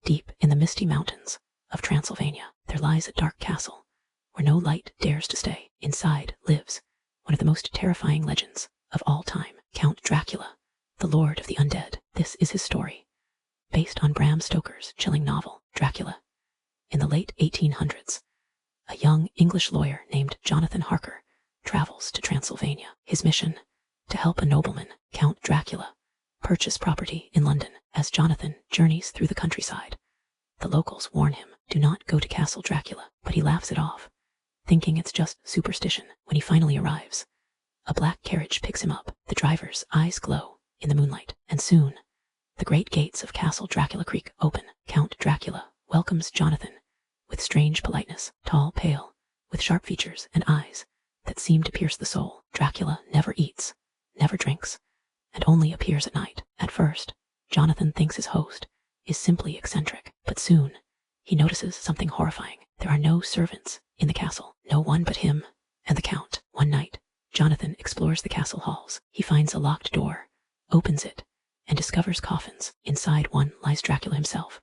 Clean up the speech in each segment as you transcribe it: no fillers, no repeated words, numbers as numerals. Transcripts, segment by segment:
Deep in the misty mountains of Transylvania, there lies a dark castle where no light dares to stay. Inside lives one of the most terrifying legends of all time, Count Dracula, the Lord of the Undead. This is his story, based on Bram Stoker's chilling novel, Dracula. In the late 1800s, a young English lawyer named Jonathan Harker travels to Transylvania. His mission, to help a nobleman, Count Dracula, purchase property in London. As Jonathan journeys through the countryside, the locals warn him, do not go to Castle Dracula, but he laughs it off, thinking it's just superstition. When he finally arrives, a black carriage picks him up. The driver's eyes glow in the moonlight, and soon the great gates of Castle Dracula Creek open. Count Dracula welcomes Jonathan with strange politeness, tall, pale, with sharp features and eyes that seem to pierce the soul. Dracula never eats, never drinks, and only appears at night. At first, Jonathan thinks his host is simply eccentric, but soon he notices something horrifying. There are no servants in the castle, no one but him and the Count. One night, Jonathan explores the castle halls. He finds a locked door, opens it, and discovers coffins. Inside one lies Dracula himself,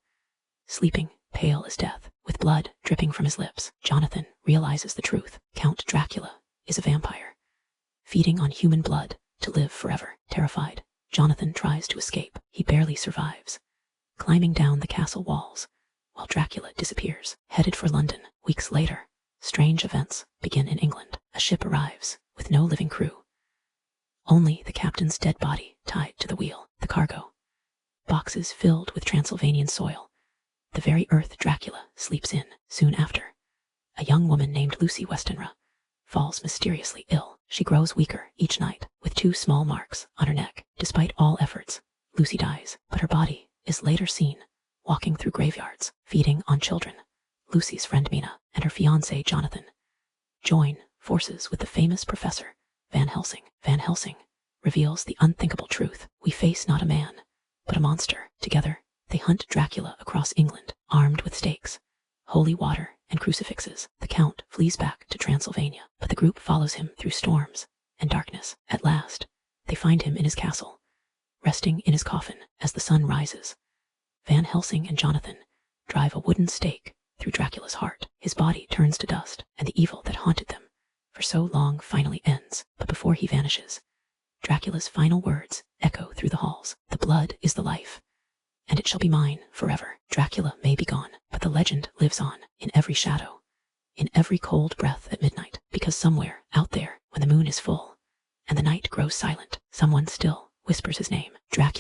sleeping, pale as death, with blood dripping from his lips. Jonathan realizes the truth. Count Dracula is a vampire, feeding on human blood to live forever. Terrified, Jonathan tries to escape. He barely survives, climbing down the castle walls, while Dracula disappears. Headed for London, weeks later, strange events begin in England. A ship arrives with no living crew, only the captain's dead body tied to the wheel. The cargo, boxes filled with Transylvanian soil, the very earth Dracula sleeps in. Soon after, a young woman named Lucy Westenra falls mysteriously ill. She grows weaker each night, with 2 small marks on her neck. Despite all efforts, Lucy dies, but her body is later seen walking through graveyards, feeding on children. Lucy's friend Mina and her fiancé Jonathan join forces with the famous professor Van Helsing. Van Helsing reveals the unthinkable truth. We face not a man, but a monster. Together, they hunt Dracula across England, armed with stakes, holy water, and crucifixes. The Count flees back to Transylvania, but the group follows him through storms and darkness. At last, they find him in his castle, resting in his coffin. As the sun rises, Van Helsing and Jonathan drive a wooden stake through Dracula's heart. His body turns to dust, and the evil that haunted them for so long finally ends. But before he vanishes, Dracula's final words echo through the halls. The blood is the life, and it shall be mine forever. Dracula may be gone, but the legend lives on, in every shadow, in every cold breath at midnight, because somewhere out there, when the moon is full and the night grows silent, someone still whispers his name, Dracula.